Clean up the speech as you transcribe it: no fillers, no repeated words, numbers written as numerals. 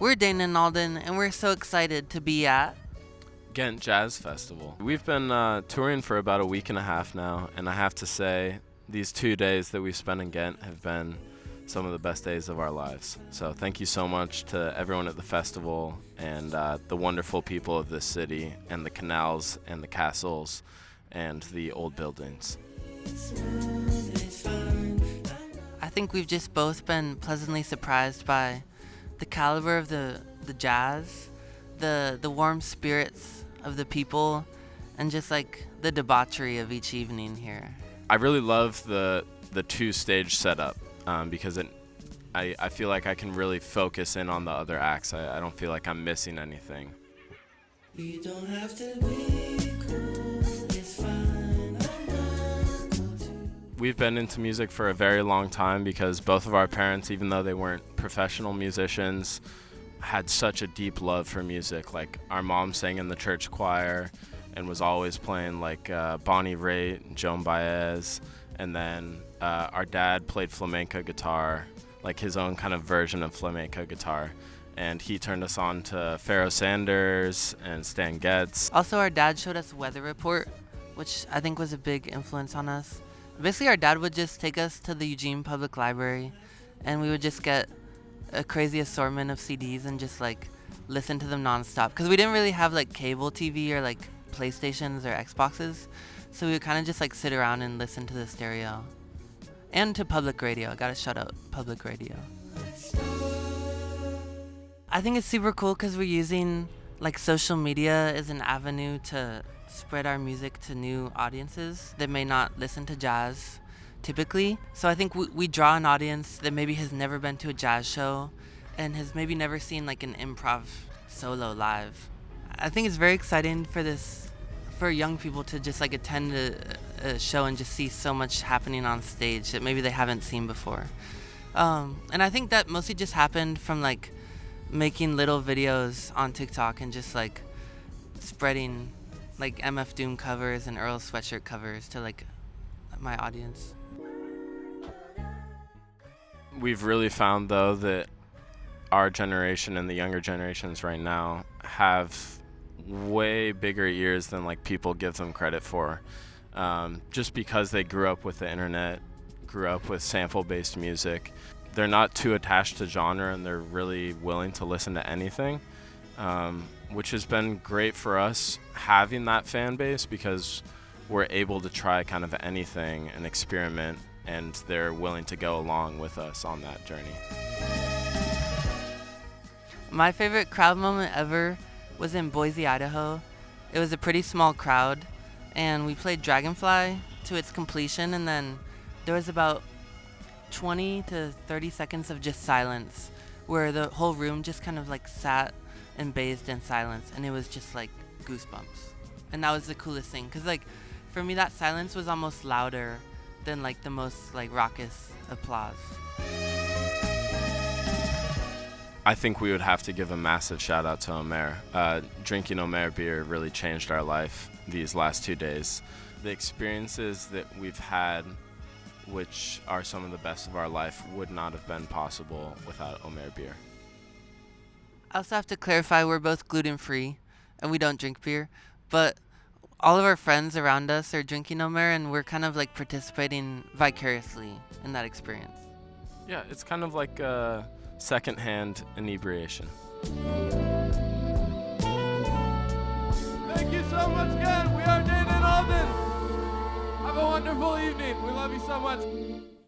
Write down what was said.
We're Dane and Alden, and we're so excited to be at Ghent Jazz Festival. We've been touring for about a week and a half now, and I have to say these 2 days that we've spent in Ghent have been some of the best days of our lives. So thank you so much to everyone at the festival and the wonderful people of this city and the canals and the castles and the old buildings. I think we've just both been pleasantly surprised by the caliber of the jazz, the warm spirits of the people, and just like the debauchery of each evening here. I really love the two-stage setup because I feel like I can really focus in on the other acts. I don't feel like I'm missing anything. You don't have to be cool, it's fine. We've been into music for a very long time because both of our parents, even though they weren't professional musicians, had such a deep love for music. Like our mom sang in the church choir and was always playing like Bonnie Raitt, Joan Baez, and then our dad played flamenco guitar, like his own kind of version of flamenco guitar. And he turned us on to Pharoah Sanders and Stan Getz. Also, our dad showed us Weather Report, which I think was a big influence on us. Basically, our dad would just take us to the Eugene Public Library, and we would just get a crazy assortment of CDs and just like listen to them nonstop. Because we didn't really have like cable TV or like PlayStations or Xboxes, so we would kind of just like sit around and listen to the stereo. And to public radio. I gotta shout out public radio. I think it's super cool because we're using like social media as an avenue to spread our music to new audiences that may not listen to jazz typically. So I think we draw an audience that maybe has never been to a jazz show and has maybe never seen like an improv solo live. I think it's very exciting for young people to just like attend a show and just see so much happening on stage that maybe they haven't seen before. And I think that mostly just happened from like making little videos on TikTok and just like spreading like MF Doom covers and Earl Sweatshirt covers to like my audience. We've really found though that our generation and the younger generations right now have way bigger ears than like people give them credit for. Just because they grew up with the internet, grew up with sample-based music. They're not too attached to genre and they're really willing to listen to anything, which has been great for us having that fan base because we're able to try kind of anything and experiment, and they're willing to go along with us on that journey. My favorite crowd moment ever was in Boise, Idaho. It was a pretty small crowd, and we played Dragonfly to its completion, and then there was about 20 to 30 seconds of just silence where the whole room just kind of like sat and bathed in silence, and it was just like goosebumps. And that was the coolest thing because like for me that silence was almost louder than like the most like raucous applause. I think we would have to give a massive shout out to Omer. Drinking Omer beer really changed our life these last 2 days. The experiences that we've had, which are some of the best of our life, would not have been possible without Omer beer. I also have to clarify we're both gluten-free and we don't drink beer, but all of our friends around us are drinking Omer and we're kind of like participating vicariously in that experience. Yeah, it's kind of like a secondhand inebriation. Thank you so much again. We are Dane and Alden. Have a wonderful evening. We love you so much.